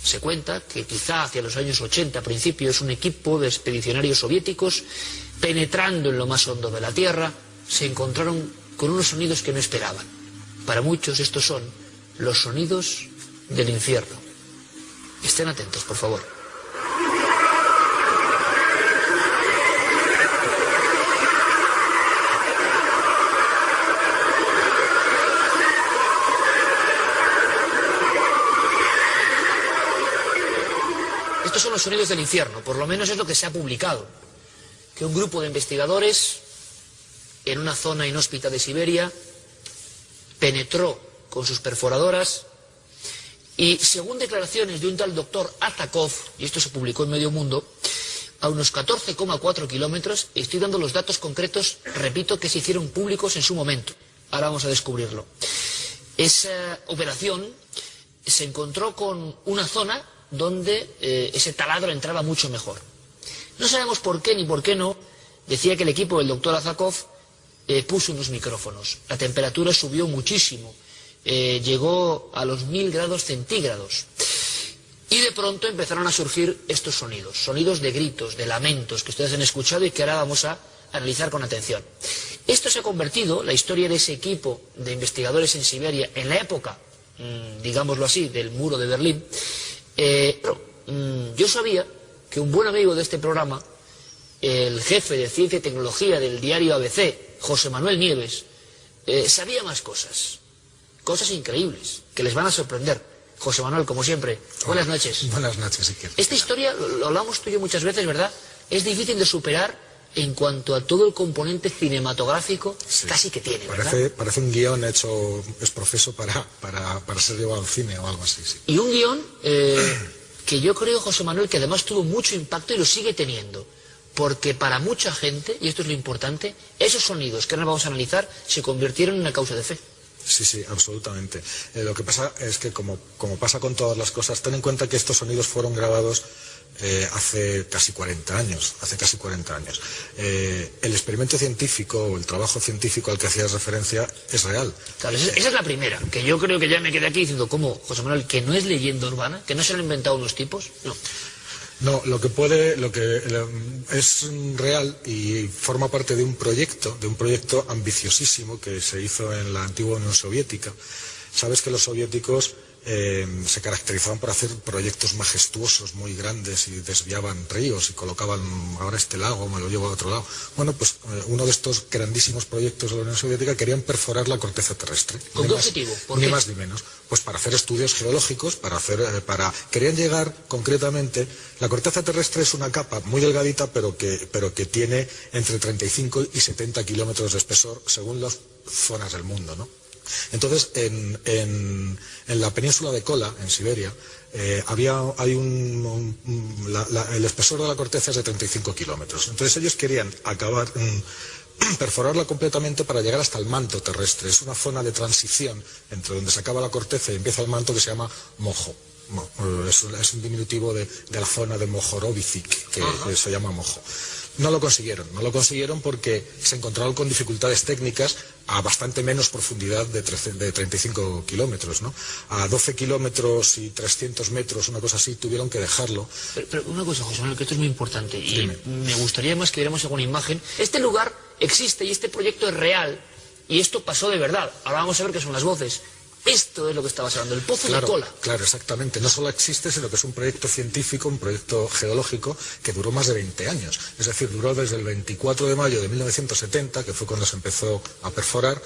Se cuenta que quizá hacia los años 80, principios, un equipo de expedicionarios soviéticos, penetrando en lo más hondo de la Tierra, se encontraron con unos sonidos que no esperaban. Para muchos estos son los sonidos del infierno. Estén atentos, por favor. Estos son los sonidos del infierno, por lo menos es lo que se ha publicado. Que un grupo de investigadores en una zona inhóspita de Siberia penetró con sus perforadoras y, según declaraciones de un tal doctor Azakov, y esto se publicó en Medio Mundo, a unos 14,4 kilómetros, estoy dando los datos concretos, repito, que se hicieron públicos en su momento. Ahora vamos a descubrirlo. Esa operación se encontró con una zona donde ese taladro entraba mucho mejor. No sabemos por qué ni por qué no. Decía que el equipo del doctor Azakov puso unos micrófonos. La temperatura subió muchísimo, llegó a los 1000 grados centígrados. Y de pronto empezaron a surgir estos sonidos, sonidos de gritos, de lamentos, que ustedes han escuchado y que ahora vamos a analizar con atención. Esto se ha convertido, la historia de ese equipo de investigadores en Siberia, en la época, digámoslo así, del muro de Berlín. Yo sabía que un buen amigo de este programa, el jefe de Ciencia y Tecnología del diario ABC, José Manuel Nieves, sabía más cosas, cosas increíbles, que les van a sorprender. José Manuel, como siempre, buenas noches. Buenas noches, Iker. Esta historia, lo hablamos tú y yo muchas veces, ¿verdad? Es difícil de superar en cuanto a todo el componente cinematográfico, sí, casi que tiene, ¿verdad? Parece un guión hecho, es profeso para ser llevado al cine o algo así, sí. Y un guión que yo creo, José Manuel, que además tuvo mucho impacto y lo sigue teniendo. Porque para mucha gente, y esto es lo importante, esos sonidos que ahora vamos a analizar se convirtieron en una causa de fe. Sí, sí, absolutamente. Lo que pasa es que, como pasa con todas las cosas, ten en cuenta que estos sonidos fueron grabados hace casi 40 años. El experimento científico o el trabajo científico al que hacías referencia es real. Claro, esa es la primera, que yo creo que ya me quedé aquí diciendo, ¿cómo, José Manuel, que no es leyenda urbana? ¿Que no se lo han inventado unos tipos? No. No, lo que es real y forma parte de un proyecto ambiciosísimo que se hizo en la antigua Unión Soviética. Sabes que los soviéticos se caracterizaban por hacer proyectos majestuosos, muy grandes, y desviaban ríos y colocaban, ahora este lago me lo llevo a otro lado. Bueno, pues uno de estos grandísimos proyectos de la Unión Soviética querían perforar la corteza terrestre. ¿Con qué objetivo? Ni más ni menos. Pues para hacer estudios geológicos, querían llegar concretamente. La corteza terrestre es una capa muy delgadita, pero que tiene entre 35 y 70 kilómetros de espesor, según las zonas del mundo, ¿no? Entonces, en la península de Kola, en Siberia, el espesor de la corteza es de 35 kilómetros. Entonces ellos querían perforarla completamente para llegar hasta el manto terrestre. Es una zona de transición entre donde se acaba la corteza y empieza el manto, que se llama Mojo. Es un diminutivo de la zona de Mohorovicic, que se llama Mojo. No lo consiguieron porque se encontraron con dificultades técnicas a bastante menos profundidad de 35 kilómetros, ¿no? A 12 kilómetros y 300 metros, una cosa así, tuvieron que dejarlo. Pero una cosa, José Manuel, que esto es muy importante, y Dime. Me gustaría más que viéramos alguna imagen. Este lugar existe y este proyecto es real, y esto pasó de verdad. Ahora vamos a ver qué son las voces. Esto es lo que estabas hablando, el pozo de Kola. Claro, exactamente. No solo existe, sino que es un proyecto científico, un proyecto geológico que duró más de 20 años. Es decir, duró desde el 24 de mayo de 1970, que fue cuando se empezó a perforar,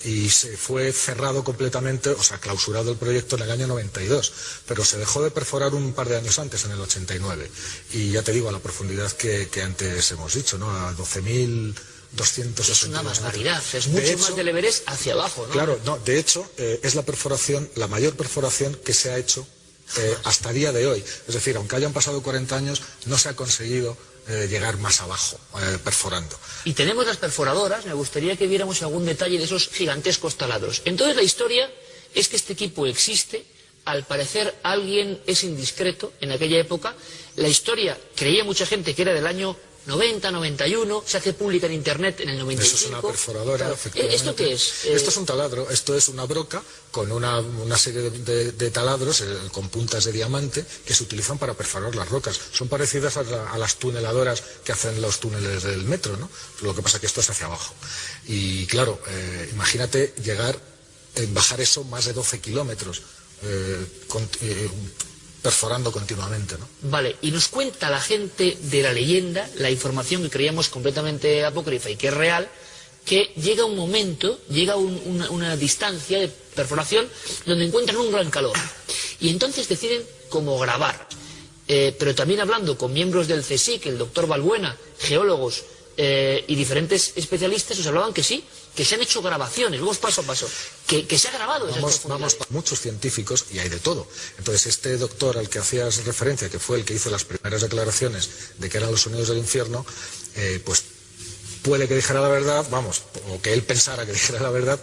y se fue cerrado completamente, o sea, clausurado el proyecto en el año 92. Pero se dejó de perforar un par de años antes, en el 89. Y ya te digo, a la profundidad que antes hemos dicho, ¿no? A 12.200. Es una barbaridad, es mucho más del Everest hacia abajo, ¿no? Claro, no, de hecho, es la mayor perforación que se ha hecho hasta día de hoy. Es decir, aunque hayan pasado 40 años, no se ha conseguido llegar más abajo, perforando. Y tenemos las perforadoras, me gustaría que viéramos algún detalle de esos gigantescos taladros. Entonces la historia es que este equipo existe, al parecer alguien es indiscreto en aquella época. La historia, creía mucha gente que era del año 90, 91, se hace pública en Internet en el 95. Eso es una perforadora, claro. efectivamente. ¿Esto qué es? Esto es un taladro, esto es una broca con una serie de taladros con puntas de diamante que se utilizan para perforar las rocas. Son parecidas a las tuneladoras que hacen los túneles del metro, ¿no? Lo que pasa es que esto es hacia abajo. Y claro, imagínate bajar eso más de 12 kilómetros, perforando continuamente, ¿no? Vale, y nos cuenta la gente de la leyenda, la información que creíamos completamente apócrifa y que es real, que llega un momento, llega una distancia de perforación donde encuentran un gran calor. Y entonces deciden cómo grabar. Pero también hablando con miembros del CSIC, el doctor Balbuena, geólogos y diferentes especialistas, os hablaban que sí, que se han hecho grabaciones, vamos paso a paso, que se ha grabado esas profundidades. Vamos, muchos científicos, y hay de todo. Entonces, este doctor al que hacías referencia, que fue el que hizo las primeras declaraciones de que eran los sonidos del infierno, pues puede que dijera la verdad, vamos, o que él pensara que dijera la verdad.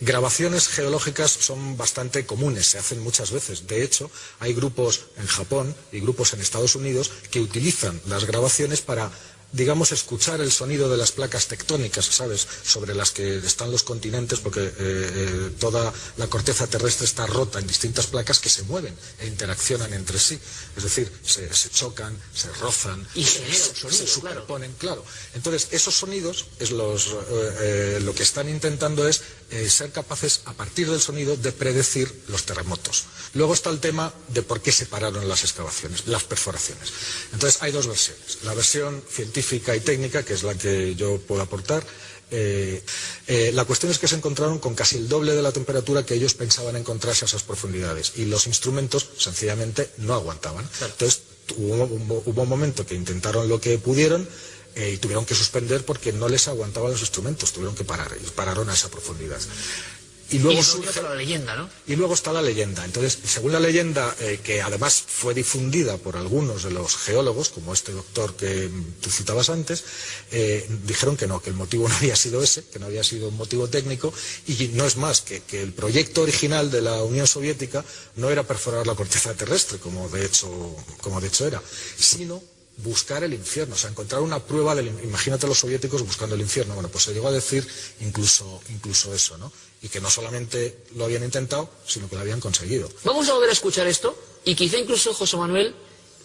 Grabaciones geológicas son bastante comunes, se hacen muchas veces. De hecho, hay grupos en Japón y grupos en Estados Unidos que utilizan las grabaciones para, digamos, escuchar el sonido de las placas tectónicas, ¿sabes?, sobre las que están los continentes, porque toda la corteza terrestre está rota en distintas placas que se mueven e interaccionan entre sí. Es decir, se chocan, se rozan, y se superponen, claro. Entonces, esos sonidos es lo que están intentando es ser capaces, a partir del sonido, de predecir los terremotos. Luego está el tema de por qué se pararon las excavaciones, las perforaciones. Entonces, hay dos versiones. La versión científica y técnica, que es la que yo puedo aportar. La cuestión es que se encontraron con casi el doble de la temperatura que ellos pensaban encontrarse a esas profundidades, y los instrumentos sencillamente no aguantaban. Claro. Entonces, hubo un momento que intentaron lo que pudieron, y tuvieron que suspender porque no les aguantaban los instrumentos, tuvieron que parar, y pararon a esa profundidad. Y luego surge la leyenda, ¿no? Y luego está la leyenda. Entonces, según la leyenda, que además fue difundida por algunos de los geólogos, como este doctor que tú citabas antes, dijeron que no, que el motivo no había sido ese, que no había sido un motivo técnico, y no es más que el proyecto original de la Unión Soviética no era perforar la corteza terrestre, como de hecho era, sino buscar el infierno, o sea, encontrar una prueba imagínate los soviéticos buscando el infierno. Bueno, pues se llegó a decir incluso eso, ¿no? Y que no solamente lo habían intentado, sino que lo habían conseguido. Vamos a volver a escuchar esto, y quizá incluso, José Manuel,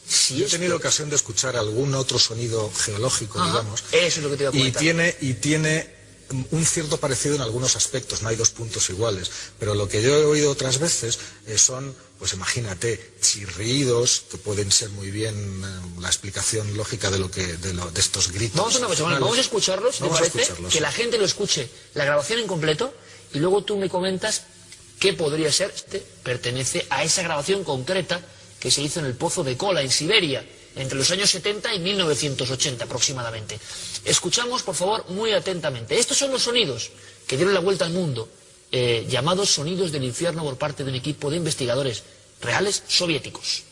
si yo he tenido ocasión de escuchar algún otro sonido geológico, digamos. Eso es lo que te iba a comentar. Y tiene un cierto parecido en algunos aspectos, no hay dos puntos iguales, pero lo que yo he oído otras veces son, pues imagínate, chirridos, que pueden ser muy bien la explicación lógica de estos gritos. Vamos a una cosa, vamos a escucharlos, ¿te parece? Que la gente lo escuche, la grabación en completo, y luego tú me comentas qué podría ser. Pertenece a esa grabación concreta que se hizo en el Pozo de Kola, en Siberia, entre los años 70 y 1980 aproximadamente. Escuchamos, por favor, muy atentamente. Estos son los sonidos que dieron la vuelta al mundo, llamados sonidos del infierno por parte de un equipo de investigadores reales soviéticos.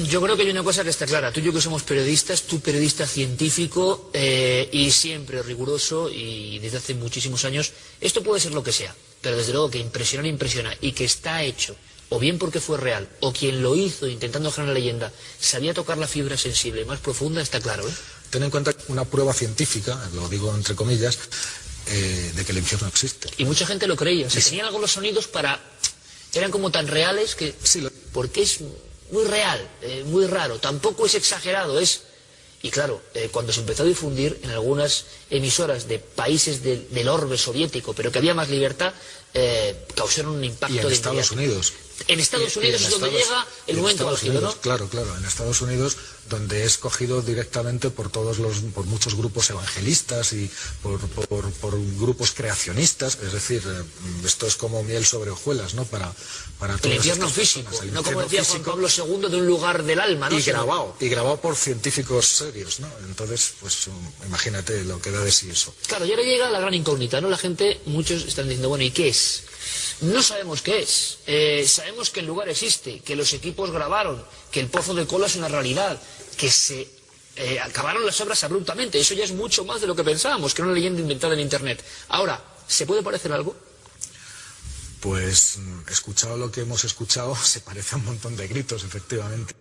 Yo creo que hay una cosa que está clara. Tú y yo que somos periodistas, tú periodista científico y siempre riguroso y desde hace muchísimos años, esto puede ser lo que sea, pero desde luego que impresiona y que está hecho, o bien porque fue real, o quien lo hizo intentando generar una leyenda, sabía tocar la fibra sensible más profunda, está claro, ¿eh? Ten en cuenta una prueba científica, lo digo entre comillas, de que el infierno existe. Y mucha gente lo creía, se tenían algo los sonidos eran como tan reales que... Sí, porque es muy real, muy raro, tampoco es exagerado, y claro, cuando se empezó a difundir en algunas emisoras de países del orbe soviético, pero que había más libertad, causaron un impacto. Y en Estados Unidos. En Estados Unidos es donde llega el momento álgido, ¿no? Claro, en Estados Unidos donde es cogido directamente por por muchos grupos evangelistas y por grupos creacionistas. Es decir, esto es como miel sobre hojuelas, ¿no? Para el infierno físico, no como decía Juan Pablo II, de un lugar del alma, ¿no? Y grabado por científicos serios, ¿no? Entonces, pues imagínate lo que da de sí eso. Claro, y ahora llega la gran incógnita, ¿no? La gente, muchos están diciendo, bueno, ¿y qué es? No sabemos qué es. Sabemos que el lugar existe, que los equipos grabaron, que el Pozo de Cola es una realidad, que se acabaron las obras abruptamente. Eso ya es mucho más de lo que pensábamos, que era una leyenda inventada en Internet. Ahora, ¿se puede parecer algo? Pues, escuchado lo que hemos escuchado, se parece a un montón de gritos, efectivamente.